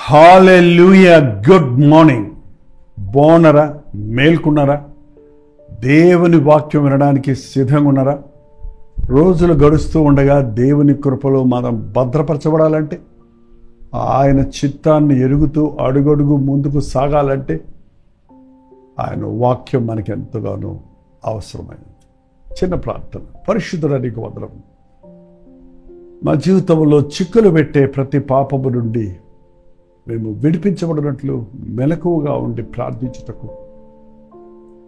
హల్లెలూయా. Good morning. బాగున్నారా? మేల్కున్నారా? దేవుని వాక్యం వినడానికి సిద్ధంగా ఉన్నారా? రోజులు గడుస్తూ ఉండగా దేవుని కృపలో మనం భద్రపరచబడాలంటే, ఆయన చిత్తాన్ని ఎరుగుతూ అడుగడుగు ముందుకు సాగాలంటే ఆయన వాక్యం మనకి ఎంతగానో అవసరమైనది. చిన్న ప్రార్థన. పరిశుద్ధుడా, నీకు వందనం. మా జీవితంలో చిక్కులు పెట్టే ప్రతి పాపము నుండి మేము విడిపించబడినట్లు మెలకువగా ఉండి ప్రార్థించుటకు,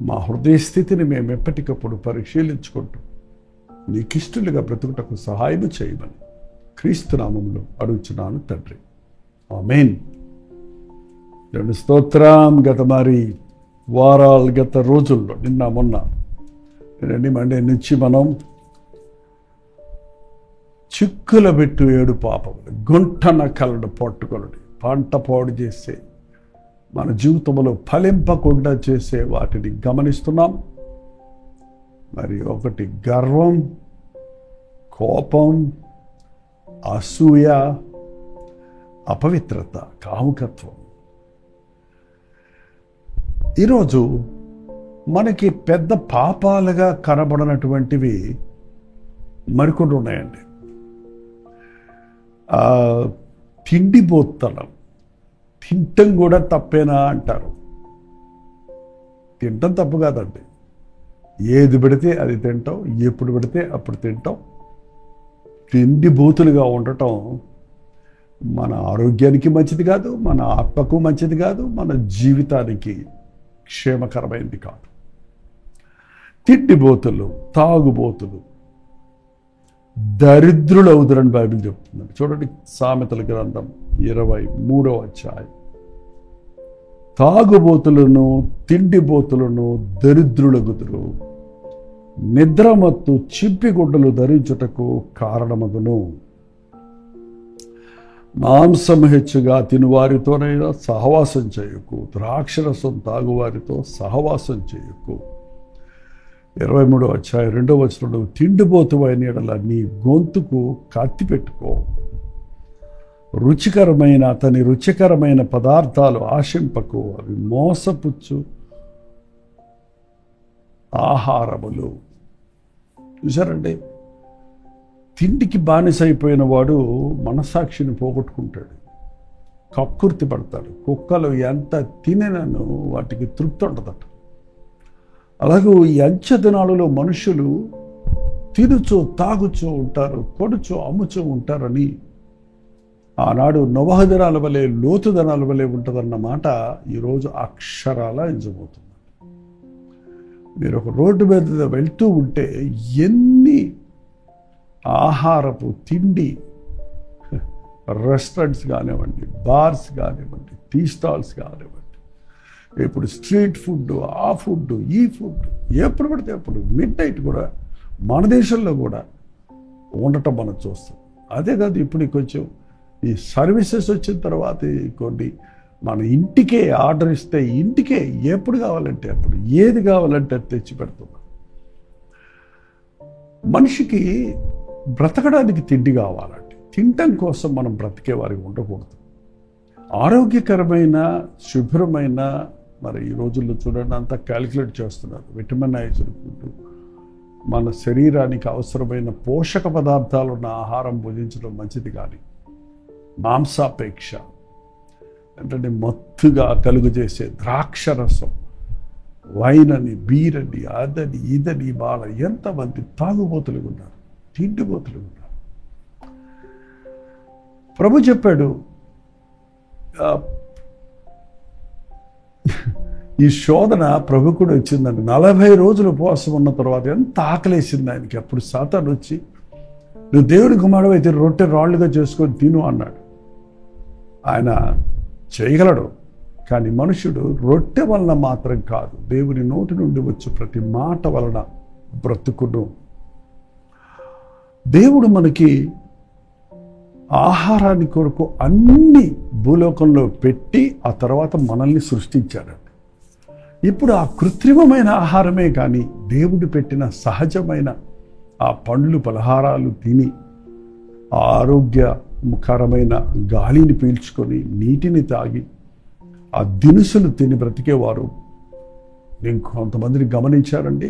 మా హృదయ స్థితిని మేము ఎప్పటికప్పుడు పరిశీలించుకుంటూ నీకిష్టలుగా బ్రతుకుటకు సహాయం చేయమని క్రీస్తు నామములో అడుగుచున్నాను తండ్రి. ఆమేన్. రెండు స్తోత్రం. గత రోజుల్లో నిన్న మొన్న మండే నుంచి మనం చిక్కుల పెట్టు 7 పాపములు, గుంటన కలను పట్టుకొనుడి, పంట పాడు చేసే, మన జీవితంలో ఫలింపకుండా చేసే వాటిని గమనిస్తున్నాం. మరి ఒకటి గర్వం, కోపం, అసూయ, అపవిత్రత, కాముకత్వం. ఈరోజు మనకి పెద్ద పాపాలుగా కనబడినటువంటివి మరికొన్ని ఉన్నాయండి. తిండిపోతనం. తింటం కూడా తప్పేనా అంటారు. తింటం తప్పు కాదండి. ఏది పెడితే అది తింటాం, ఎప్పుడు పెడితే అప్పుడు తింటాం. తిండిబోతులుగా ఉండటం మన ఆరోగ్యానికి మంచిది కాదు, మన ఆత్మకు మంచిది కాదు, మన జీవితానికి క్షేమకరమైనది కాదు. తిండిబోతులు, తాగుబోతులు దరిద్రులు అవుతారని బైబిల్ చెప్తుంది. చూడండి, సామెతల గ్రంథం 23వ అధ్యాయం. తాగుబోతులను, తిండిబోతులను దరిద్రులగుదురు, నిద్రమత్తు చింపిగుడ్డలు ధరించుటకు కారణమగును. మాంసము హెచ్చుగా తినువారితోనైనా సహవాసం చేయకు, ద్రాక్షరసం తాగువారితో సహవాసం చేయకు. 23వ అధ్యాయం 2వ వచనంలో, తిండిపోతువైన యెడల నీ గొంతుకు కత్తి పెట్టుకో, రుచికరమైన పదార్థాలు ఆశింపకు, అవి మోసపుచ్చు ఆహారములు. చూసారండి, తిండికి బానిసైపోయిన వాడు మనసాక్షిని పోగొట్టుకుంటాడు, కక్కుర్తి పడతాడు. కుక్కలు ఎంత తినను వాటికి తృప్తి ఉండదట. అలాగే ఈ అంచె దినాలలో మనుషులు తినుచో తాగుచో ఉంటారు, కొడుచో అమ్ముచో ఉంటారని ఆనాడు నోవహు దినాల వలె, లోతు దినాల వలె ఉంటుందన్నమాట ఈరోజు అక్షరాల నిజమవుతుంది. మీరు ఒక రోడ్డు మీద వెళ్తూ ఉంటే ఎన్ని ఆహారపు తిండి రెస్టారెంట్స్ కానివ్వండి, బార్స్ కానివ్వండి, టీ స్టాల్స్ కానివ్వండి, ఇప్పుడు స్ట్రీట్ ఫుడ్, ఆ ఫుడ్, ఈ ఫుడ్, ఎప్పుడు పడితే అప్పుడు మిడ్ నైట్ కూడా మన దేశంలో కూడా ఉండటం మనం చూస్తాం. అదే కాదు, ఇప్పుడు కొంచెం ఈ సర్వీసెస్ వచ్చిన తర్వాత కొన్ని మన ఇంటికే ఆర్డర్ ఇస్తే ఇంటికే ఎప్పుడు కావాలంటే అప్పుడు, ఏది కావాలంటే అది తెచ్చి పెడుతున్నాం. మనిషికి బ్రతకడానికి తిండి కావాలండి. తినటం కోసం మనం బ్రతికే వారికి ఉండకూడదు. ఆరోగ్యకరమైన, శుభ్రమైన, మరి ఈ రోజుల్లో చూడండి అంతా క్యాలిక్యులేట్ చేస్తున్నారు. విటమినైజ్డ్ ఫుడ్, మన శరీరానికి అవసరమైన పోషక పదార్థాలు ఉన్న ఆహారం భుజించడం మంచిది. కానీ మాంసాపేక్ష అంటే మత్తుగా కలుగు చేసే ద్రాక్షరసం, వైన్ అని, బీర్ అని, అదని ఇదని, బాల ఎంతమంది తాగుబోతులు ఉన్నారు, తిండిబోతులు ఉన్నారు. ప్రభు చెప్పాడు, ఈ శోధన ప్రభు కూడా వచ్చిందండి. 40 రోజులు ఉపవాసం ఉన్న తర్వాత ఎంత ఆకలేసింది ఆయనకి. అప్పుడు సాతాను వచ్చి, నువ్వు దేవుని కుమారుడు అయితే రొట్టె రాళ్ళుగా చేసుకొని తిను అన్నాడు. ఆయన చేయగలడు, కానీ మనుషుడు రొట్టె వలన మాత్రం కాదు, దేవుని నోటి నుండి వచ్చే ప్రతి మాట వలన బ్రతుకును. దేవుడు మనకి ఆహారాన్ని కొరకు అన్ని భూలోకంలో పెట్టి ఆ తర్వాత మనల్ని సృష్టించాడండి. ఇప్పుడు ఆ కృత్రిమమైన ఆహారమే కానీ దేవుడు పెట్టిన సహజమైన ఆ పండ్లు పలహారాలు తిని ఆరోగ్యకరమైన గాలిని పీల్చుకొని నీటిని తాగి ఆ దినుసులు తిని బ్రతికేవారు నేను కొంతమందిని గమనించారండి.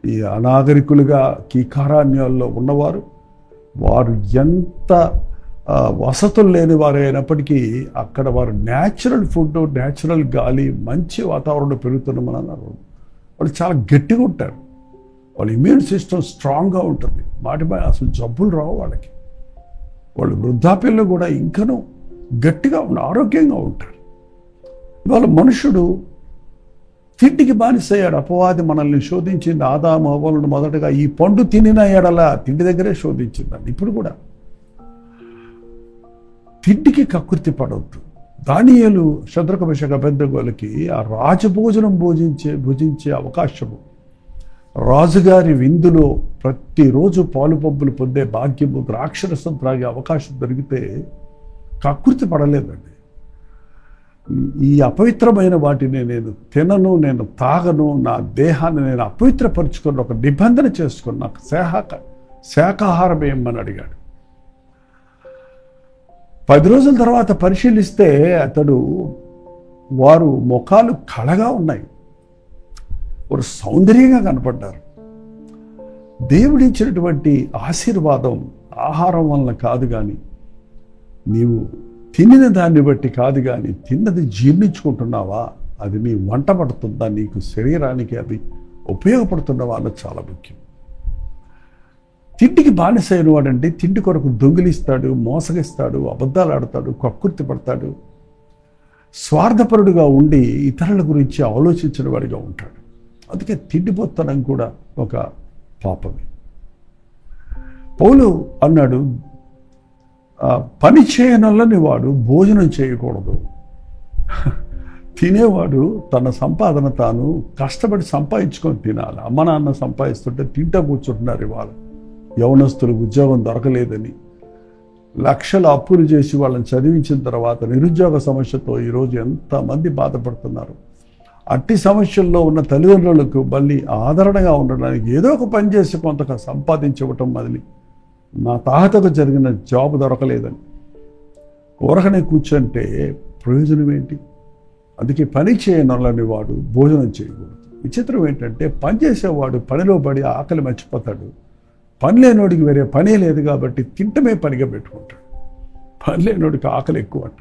ఈ అనాగరికులుగా కీకారాణ్యాల్లో ఉన్నవారు, వారు ఎంత వసతులు లేని వారు అయినప్పటికీ అక్కడ వారు న్యాచురల్ ఫుడ్, న్యాచురల్ గాలి, మంచి వాతావరణం పెరుగుతున్నామని అన్నారు. వాళ్ళు చాలా గట్టిగా ఉంటారు, వాళ్ళ ఇమ్యూన్ సిస్టమ్ స్ట్రాంగ్గా ఉంటుంది, మాటిపై అసలు జబ్బులు రావు వాళ్ళకి. వాళ్ళు వృద్ధాప్యంలో కూడా ఇంకనూ గట్టిగా ఆరోగ్యంగా ఉంటారు. ఇవాళ మనుషుడు తిండికి బానిసయ్యాడు. అపవాది మనల్ని శోధించింది. ఆదాము హవ్వలను మొదటగా ఈ పండు తినిన ఎడల తిండి దగ్గరే శోధించిందండి. ఇప్పుడు కూడా తిండికి కకృతి పడవద్దు. దానియేలు శద్రకు మెషకు అబేద్నెగోలకి ఆ రాజభోజనం భుజించే అవకాశము, రాజుగారి విందులో ప్రతిరోజు పాలు పబ్బులు పొందే భాగ్యము, ద్రాక్షరసం త్రాగే అవకాశం దొరికితే కకృతి పడలేదండి. ఈ అపవిత్రమైన వాటిని నేను తినను, నేను తాగను, నా దేహాన్ని నేను అపవిత్రపరుచుకొని ఒక నిబంధన చేసుకొని నాకు శాకాహారం ఏమని అడిగాడు. 10 రోజుల తర్వాత పరిశీలిస్తే వారు ముఖాలు కళగా ఉన్నాయి, వారు సౌందర్యంగా కనపడ్డారు. దేవుడిచ్చినటువంటి ఆశీర్వాదం ఆహారం వలన కాదు కానీ, నీవు తినిన దాన్ని బట్టి కాదు కానీ, తిన్నది జీర్ణించుకుంటున్నావా, అది నీ వంట పడుతుందా, నీకు శరీరానికి అది ఉపయోగపడుతున్నవా అన్నది చాలా ముఖ్యం. తిండికి బానిసైన వాడంటే తిండి కొరకు దొంగిలిస్తాడు, మోసగిస్తాడు, అబద్ధాలు ఆడతాడు, కక్కుర్తి పడతాడు, స్వార్థపరుడుగా ఉండి ఇతరుల గురించి ఆలోచించిన వాడిగా ఉంటాడు. అందుకే తిండిపోతనం కూడా ఒక పాపమే. పౌలు అన్నాడు, పని చేయనల్లని వాడు భోజనం చేయకూడదు. తినేవాడు తన సంపాదన తాను కష్టపడి సంపాదించుకొని తినాలి. అమ్మ నాన్న సంపాదిస్తుంటే తింటా కూర్చుంటున్నారు. ఇవాళ యవనస్తులు ఉద్యోగం దొరకలేదని లక్షల అప్పులు చేసి వాళ్ళని చదివించిన తర్వాత నిరుద్యోగ సమస్యతో ఈరోజు ఎంతమంది బాధపడుతున్నారు. అట్టి సమస్యల్లో ఉన్న తల్లిదండ్రులకు మళ్ళీ ఆదరణగా ఉండడానికి ఏదో ఒక పని చేసి కొంత సంపాదించవటం మొదలు, నా తాహతకు జరిగిన జాబ్ దొరకలేదని ఊరకనే కూర్చుంటే ప్రయోజనం ఏంటి? అందుకే పని చేయనల్లని వాడు భోజనం చేయకూడదు. విచిత్రం ఏంటంటే పని చేసేవాడు పనిలో పడి ఆకలి మర్చిపోతాడు. పని లేనోడికి వేరే పనే లేదు కాబట్టి తింటమే పనిగా పెట్టుకుంటాడు. పని లేనోడికి ఆకలి ఎక్కువ అంట.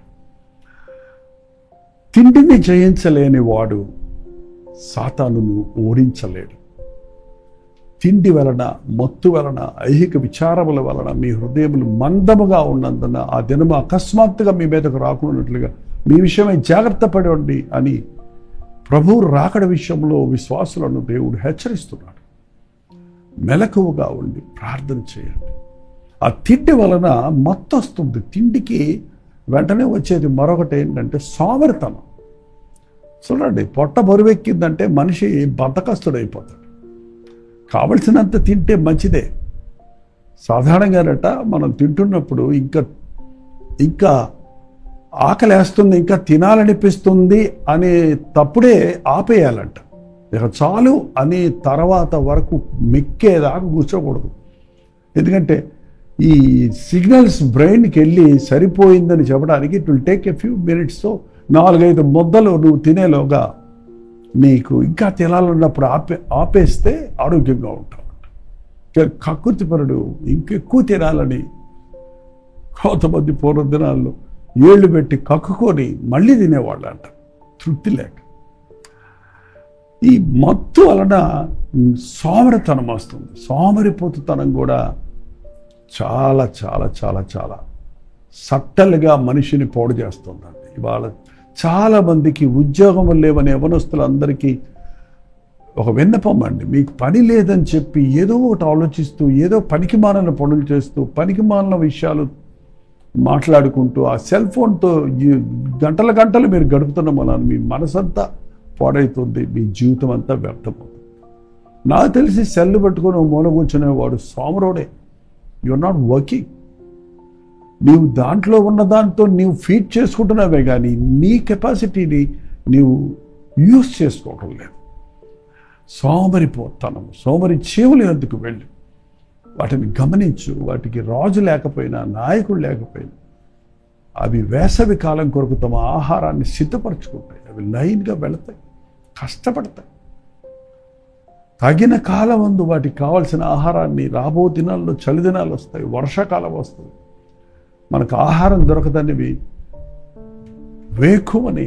తిండిని జయించలేని వాడు సాతానును ఓడించలేడు. తిండి వలన, మత్తు వలన, ఐహిక విచారముల వలన మీ హృదయములు మందముగా ఉన్నందున ఆ దినము అకస్మాత్తుగా మీ మీదకు రాకున్నట్లుగా మీ విషయమై జాగ్రత్త పడండి అని ప్రభువు రాకడ విషయంలో విశ్వాసులను దేవుడు హెచ్చరిస్తున్నాడు. మెలకువగా ఉండి ప్రార్థన చేయండి. ఆ తిండి వలన మత్తు వస్తుంది. తిండికి వెంటనే వచ్చేది మరొకటి ఏంటంటే సోమరితనం. చూడండి, పొట్ట బరువెక్కిందంటే మనిషి బద్ధకస్తుడైపోతాడు. కావలసినంత తింటే మంచిదే. సాధారణంగానట మనం తింటున్నప్పుడు ఇంకా ఆకలేస్తుంది, ఇంకా తినాలనిపిస్తుంది అనే తప్పుడే ఆపేయాలంట. ఇక చాలు అనే తర్వాత వరకు మెక్కేదాకా కూర్చోకూడదు. ఎందుకంటే ఈ సిగ్నల్స్ బ్రెయిన్కి వెళ్ళి సరిపోయిందని చెప్పడానికి it will take a few minutes. 4-5 ముద్దలు నువ్వు తినేలోగా నీకు ఇంకా తినాలన్నప్పుడు ఆపేస్తే ఆరోగ్యంగా ఉంటావు. కక్కుర్తిపరుడు ఇంకెక్కువ తినాలని కొంతమంది పూర్వదినాల్లో ఏళ్ళు పెట్టి కక్కుకొని మళ్ళీ తినేవాళ్ళు అంట, తృప్తి లేక. ఈ మత్తు వలన సోమరితనం వస్తుంది. సోమరిపోతుతనం కూడా చాలా చాలా చాలా చాలా సట్టలుగా మనిషిని పాడు చేస్తుందండి. ఇవాళ చాలామందికి ఉద్యోగం లేవనే యవనస్తులందరికీ ఒక విన్నపం అండి. మీకు పని లేదని చెప్పి ఏదో ఒకటి ఆలోచిస్తూ, ఏదో పనికిమాలిన పనులు చేస్తూ, పనికిమాలిన విషయాలు మాట్లాడుకుంటూ ఆ సెల్ ఫోన్తో గంటల గంటలు మీరు గడుపుతున్న మూలాన మీ మనసంతా పాడైతుంది, మీ జీవితం అంతా వ్యర్థమవుతుంది. నాకు తెలిసి సెల్లు పట్టుకొని మూల కూర్చునేవాడు సోమరోడే. Are not working. నీవు దాంట్లో ఉన్న దాంతో నీవు ఫీడ్ చేసుకుంటున్నావే కానీ నీ కెపాసిటీని నీవు యూజ్ చేసుకోవటం లేదు. సోమరిపోతనము, సోమరి చీవులు ఎందుకు వెళ్ళి వాటిని గమనించు. వాటికి రాజు లేకపోయినా, నాయకుడు లేకపోయినా అవి వేసవి కాలం కొరకు తమ ఆహారాన్ని సిద్ధపరచుకుంటాయి. అవి లైన్గా వెళతాయి, కష్టపడతాయి. తగిన కాలం ముందు వాటికి కావాల్సిన ఆహారాన్ని రాబో దినాల్లో చలి దినాలు వస్తాయి, వర్షాకాలం వస్తుంది. మనకు ఆహారం దొరకదనివి వేకువని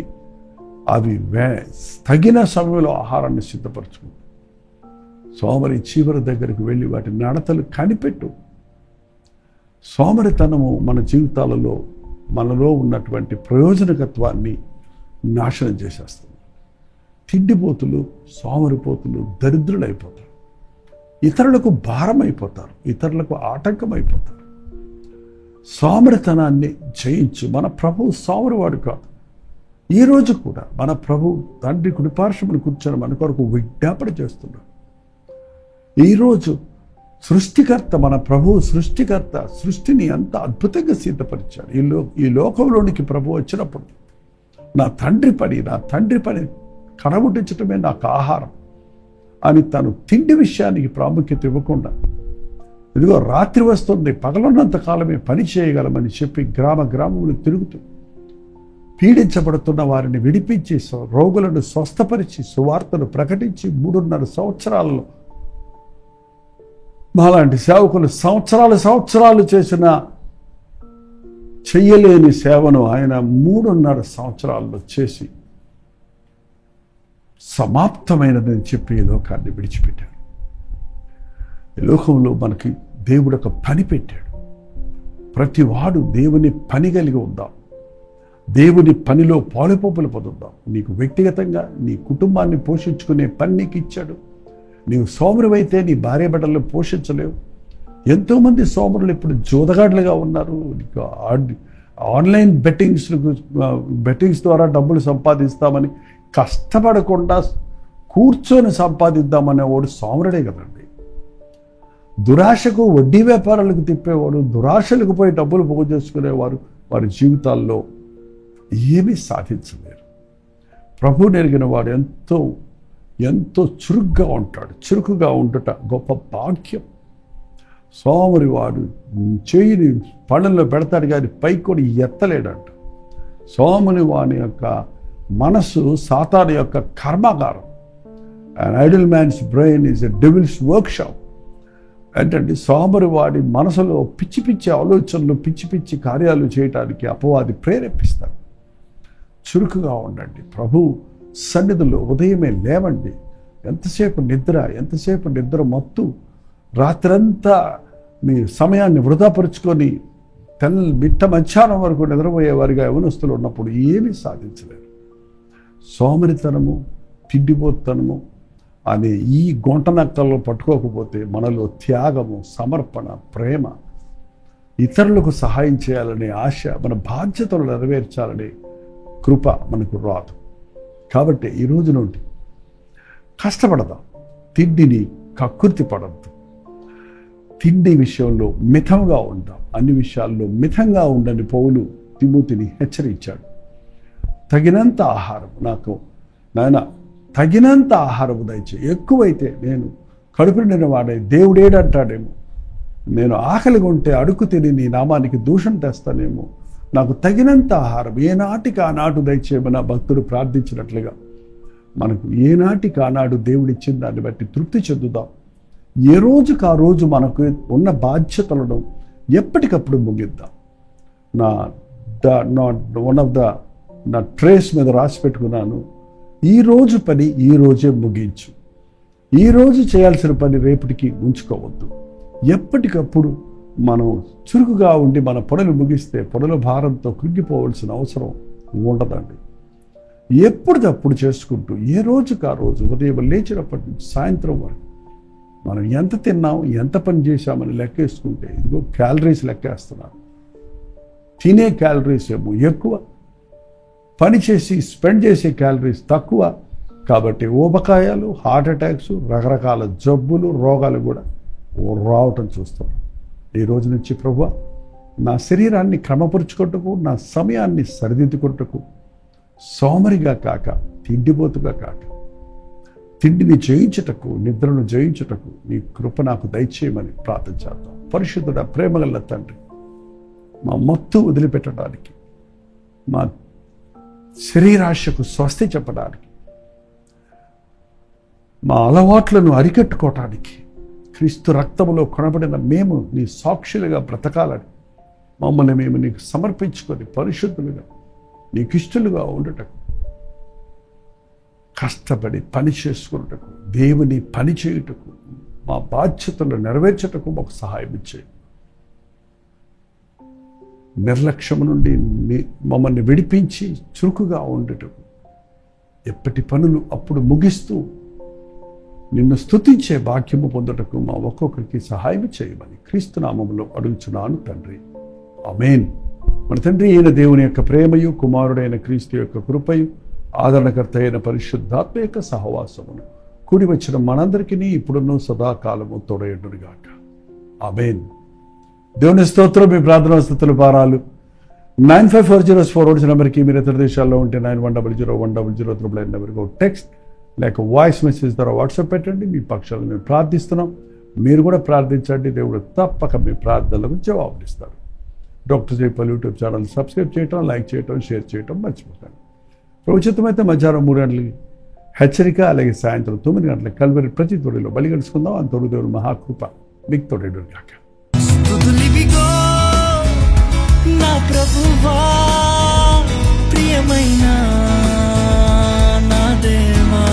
అవి తగిన సమయంలో ఆహారాన్ని సిద్ధపరచుకుంటాయి. సోమరి చీవరి దగ్గరికి వెళ్ళి వాటి నడతలు కనిపెట్టు. సోమరితనము మన జీవితాలలో మనలో ఉన్నటువంటి ప్రయోజనకత్వాన్ని నాశనం చేసేస్తుంది. తిండిపోతులు, సోమరిపోతులు దరిద్రులైపోతారు, ఇతరులకు భారం అయిపోతారు, ఇతరులకు ఆటంకం అయిపోతారు. సోమరితనాన్ని జయించు. మన ప్రభువు సోమరివాడు కాదు. ఈరోజు కూడా మన ప్రభు తండ్రి కుడిపార్శ్వమున కూర్చొని మన కొరకు విజ్ఞాపన చేస్తున్నాడు. ఈరోజు సృష్టికర్త, మన ప్రభువు సృష్టికర్త సృష్టిని అంత అద్భుతంగా సిద్ధపరిచాడు. ఈ లోకంలోనికి ప్రభు వచ్చినప్పుడు నా తండ్రి పని కనబుట్టించటమే నాకు ఆహారం అని తను తిండి విషయానికి ప్రాముఖ్యత ఇవ్వకుండా, ఇదిగో రాత్రి వస్తుంది, పగలున్నంత కాలమే పని చేయగలమని చెప్పి గ్రామములు తిరుగుతూ పీడించబడుతున్న వారిని విడిపించి, రోగులను స్వస్థపరిచి, సువార్తను ప్రకటించి 3.5 సంవత్సరాలలో మాలాంటి సేవకులు సంవత్సరాలు చేసిన చెయ్యలేని సేవను ఆయన 3.5 సంవత్సరాల్లో చేసి సమాప్తమైనదని చెప్పి ఈ లోకాన్ని విడిచిపెట్టాడు. ఈ లోకంలో మనకి దేవుడు ఒక పని పెట్టాడు. ప్రతి వాడు దేవుని పని కలిగి ఉందాం, దేవుని పనిలో పాలుపోపులు పొందుదాం. నీకు వ్యక్తిగతంగా నీ కుటుంబాన్ని పోషించుకునే పని నీకు ఇచ్చాడు. నీవు సోమరువైతే నీ భార్య బిడ్డలను పోషించలేవు. ఎంతోమంది సోమరులు ఇప్పుడు జోదగాడ్లుగా ఉన్నారు. నీకు ఆన్లైన్ బెట్టింగ్స్ ద్వారా డబ్బులు సంపాదిస్తామని కష్టపడకుండా కూర్చొని సంపాదిద్దామనే వాడు సోమరుడే కదండి. దురాశకు వడ్డీ వ్యాపారాలకు తిప్పేవాడు, దురాశలకు పోయి డబ్బులు పోగు చేసుకునేవారు వారి జీవితాల్లో ఏమీ సాధించలేరు. ప్రభువుని ఎరిగిన వాడు ఎంతో చురుగ్గా ఉంటాడు. చురుకుగా ఉండుట గొప్ప భాగ్యం. సోమరి వాడు చేయిని పళ్ళల్లో పెడతాడు కానీ పైకొని ఎత్తలేడంట. సోముని వాని యొక్క మనస్సు సాతాను యొక్క కర్మాగారం. And idle man's brain is a devil's workshop. ఏంటంటే సోమరి వాడి మనసులో పిచ్చి ఆలోచనలు, పిచ్చి కార్యాలు చేయటానికి అపవాది ప్రేరేపిస్తాడు. చురుకుగా ఉండండి. ప్రభు సన్నిధిలో ఉదయమే లేవండి. ఎంతసేపు నిద్ర మత్తు, రాత్రంతా మీ సమయాన్ని వృధాపరుచుకొని మిట్ట మధ్యాహ్నం వరకు నిద్రపోయేవారిగా యవనస్తులు ఉన్నప్పుడు ఏమీ సాధించలేరు. సోమరితనము, తిండిపోతనము అనే ఈ గుంటనక్కల్లో పట్టుకోకపోతే మనలో త్యాగము, సమర్పణ, ప్రేమ, ఇతరులకు సహాయం చేయాలనే ఆశ, మన బాధ్యతలు నెరవేర్చాలనే కృప మనకు రాదు. కాబట్టి ఈ రోజు నుండి కష్టపడదాం. తిండిని కక్కుర్తి పడద్దు. తిండి విషయంలో మితంగా ఉందాం. అన్ని విషయాల్లో మితంగా ఉండని పౌలు తిమోతిని హెచ్చరించాడు. తగినంత ఆహారం నాకు నాయన, తగినంత ఆహారము దయచే. ఎక్కువైతే నేను కడుపు నిండిన వాడే దేవుడేడంటాడేమో, నేను ఆకలిగా ఉంటే అడుగు తిని నీ నామానికి దూషణ తెస్తానేమో, నాకు తగినంత ఆహారం ఏనాటికి ఆనాడు దయచేయమని భక్తుడు ప్రార్థించినట్లుగా మనకు ఏనాటికి ఆనాడు దేవుడిచ్చిన దాన్ని బట్టి తృప్తి చెందుదాం. ఏ రోజుకి ఆ రోజు మనకు ఉన్న బాధ్యతలను ఎప్పటికప్పుడు ముగిద్దాం. నా ట్రేస్ మీద రాసి పెట్టుకున్నాను, ఈరోజు పని ఈరోజే ముగించు. ఈరోజు చేయాల్సిన పని రేపటికి ఉంచుకోవద్దు. ఎప్పటికప్పుడు మనం చురుకుగా ఉండి మన పనులు ముగిస్తే పనుల భారంతో కృంగిపోవలసిన అవసరం ఉండదండి. ఎప్పటికప్పుడు చేసుకుంటూ ఏ రోజుకి ఆ రోజు ఉదయం లేచినప్పటి నుంచి సాయంత్రం వరకు మనం ఎంత తిన్నాం, ఎంత పని చేశామని లెక్కేసుకుంటే, ఇదిగో క్యాలరీస్ లెక్కేస్తున్నాను. తినే క్యాలరీస్ ఏమో ఎక్కువ, పని చేసి స్పెండ్ చేసే క్యాలరీస్ తక్కువ. కాబట్టి ఊబకాయాలు, హార్ట్ అటాక్స్, రకరకాల జబ్బులు, రోగాలు కూడా రావటం చూస్తాం. ఈ రోజు నుంచి ప్రభువా, నా శరీరాన్ని క్రమపరుచుకుంటకు, నా సమయాన్ని సరిదిద్దుకుంటకు, సోమరిగా కాక, తిండిపోతుగా కాక, తిండిని జయించుటకు, నిద్రను జయించుటకు నీ కృప నాకు దయచేయమని ప్రార్థన చేద్దాం. పరిశుద్ధుడ, ప్రేమగల తండ్రి, మా మత్తు వదిలిపెట్టడానికి, మా శరీరాశకు స్వస్తి చెప్పడానికి, మా అలవాట్లను అరికట్టుకోవటానికి, క్రీస్తు రక్తములో కొనబడిన మేము నీ సాక్షులుగా బ్రతకాలని మమ్మల్ని మేము నీకు సమర్పించుకొని పరిశుద్ధులుగా, నీకు ఇష్టలుగా ఉండటకు, కష్టపడి పని చేసుకున్నటకు, దేవుని పని చేయుటకు, మా బాధ్యతలు నెరవేర్చటకు మాకు సహాయం ఇచ్చేయి. నిర్లక్ష్యము నుండి మమ్మల్ని విడిపించి చురుకుగా ఉండటకు, ఎప్పటి పనులు అప్పుడు ముగిస్తూ నిన్ను స్తుతించే భాగ్యము పొందుటకు మా ఒక్కొక్కరికి సహాయం చేయమని క్రీస్తు నామములో అడుగుచున్నాను తండ్రి. ఆమేన్. మన తండ్రి అయిన దేవుని యొక్క ప్రేమయు, కుమారుడైన క్రీస్తు యొక్క కృపయు, ఆదరణకర్త అయిన పరిశుద్ధాత్మ యొక్క సహవాసమును కూడి వచ్చిన మనందరికీ ఇప్పుడున్న సదాకాలము తోడయుండునుగాక. ఆమేన్. దేవుని స్తోత్రం. మీ ప్రార్థనా స్తుతుల భారాలు 9540 నెంబర్కి, మీరు ఇతర దేశాల్లో ఉంటే 91001000 నెంబర్కి టెక్స్ట్ లేక వాయిస్ మెసేజ్ ద్వారా వాట్సాప్ పెట్టండి. మీ పక్షాలను మేము ప్రార్థిస్తున్నాం. మీరు కూడా ప్రార్థించండి. దేవుడు తప్పక మీ ప్రార్థనలకు జవాబునిస్తారు. Doctor Jaipal YouTube channel subscribe చేయటం, లైక్ చేయటం, షేర్ చేయటం మర్చిపోకండి. ఉచితమైతే మధ్యాహ్నం 3 గంటలకి హెచ్చరిక, అలాగే సాయంత్రం 9 గంటలకు కల్వరి ప్రతి తోడిలో బలి కలుసుకుందాం. అంతవరకు దేవుడు మహాకృప మీకు తోడేడు గాక. నా ప్రభువా, ప్రియమైన నా దేవా.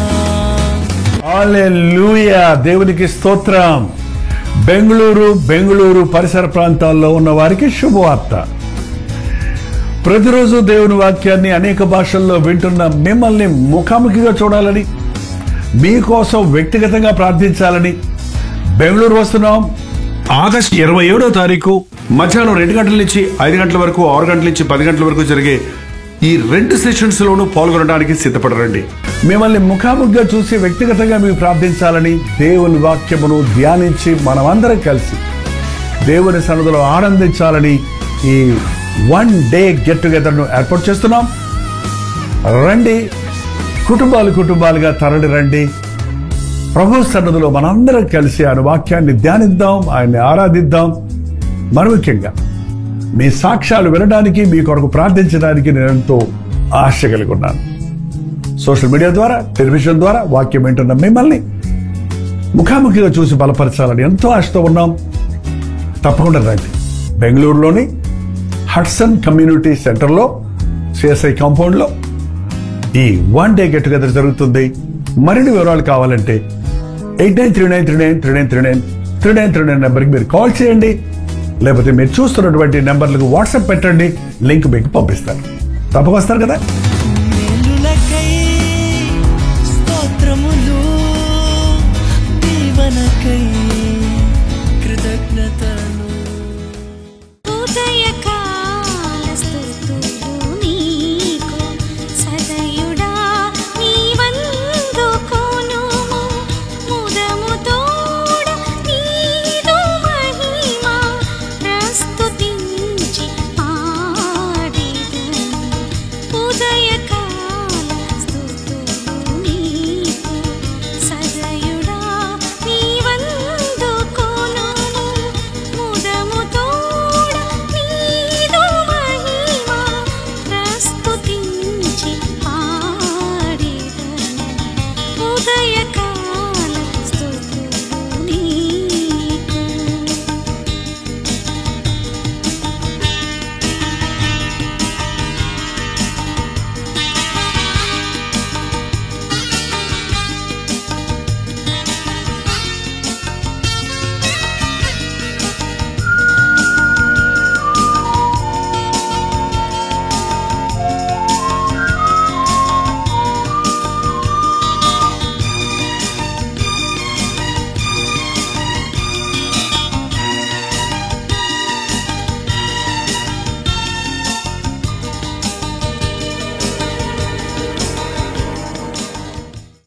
హల్లెలూయా. దేవునికి స్తోత్రం. బెంగళూరు పరిసర ప్రాంతాల్లో ఉన్న వారికి శుభవార్త. ప్రతిరోజు దేవుని వాక్యాన్ని అనేక భాషల్లో వింటున్న మిమ్మల్ని ముఖాముఖిగా చూడాలని, మీకోసం వ్యక్తిగతంగా ప్రార్థించాలని బెంగళూరు వస్తున్నాం. ఆగస్టు 27వ తారీఖు మధ్యాహ్నం 2 గంటల నుంచి 5 గంటల వరకు, 6 గంటల నుంచి 10 గంటల వరకు జరిగే ఈ 2 సెషన్స్ లోనూ పాల్గొనడానికి సిద్ధపడరండి. మిమ్మల్ని ముఖాముఖిగా చూసి వ్యక్తిగతంగా మీకు ప్రార్థించాలని, దేవుని వాక్యమును ధ్యానించి మనమందరం కలిసి దేవుని సన్నిధిలో ఆనందించాలని ఈ 1 డే గెట్ టుగెదర్ను ఏర్పాటు చేస్తున్నాం. రండి, కుటుంబాలుగా తరలి రండి. ప్రభు సన్నిధిలో మనందరం కలిసి ఆయన వాక్యాన్ని ధ్యానిద్దాం, ఆయన్ని ఆరాధిద్దాం. మరి ముఖ్యంగా మీ సాక్ష్యాలు వినడానికి, మీ కొరకు ప్రార్థించడానికి నేను ఎంతో ఆశ కలిగి ఉన్నాను. సోషల్ మీడియా ద్వారా, టెలివిజన్ ద్వారా వాక్యం వింటున్న మిమ్మల్ని ముఖాముఖిగా చూసి బలపరచాలని ఎంతో ఆశతో ఉన్నాం. తప్పకుండా రండి. బెంగళూరులోని హడ్సన్ కమ్యూనిటీ సెంటర్లో, సిఎస్ఐ కాంపౌండ్లో ఈ 1 డే గెట్ టుగెదర్ జరుగుతుంది. మరిన్ని వివరాలు కావాలంటే 8939393939 నెంబర్కి మీరు కాల్ చేయండి. లేకపోతే మీరు చూస్తున్నటువంటి నెంబర్లకు వాట్సాప్ పెట్టండి. లింక్ మీకు పంపిస్తారు. తప్పక వస్తారు కదా. మేలులకై స్తోత్రములు, దీవెనకై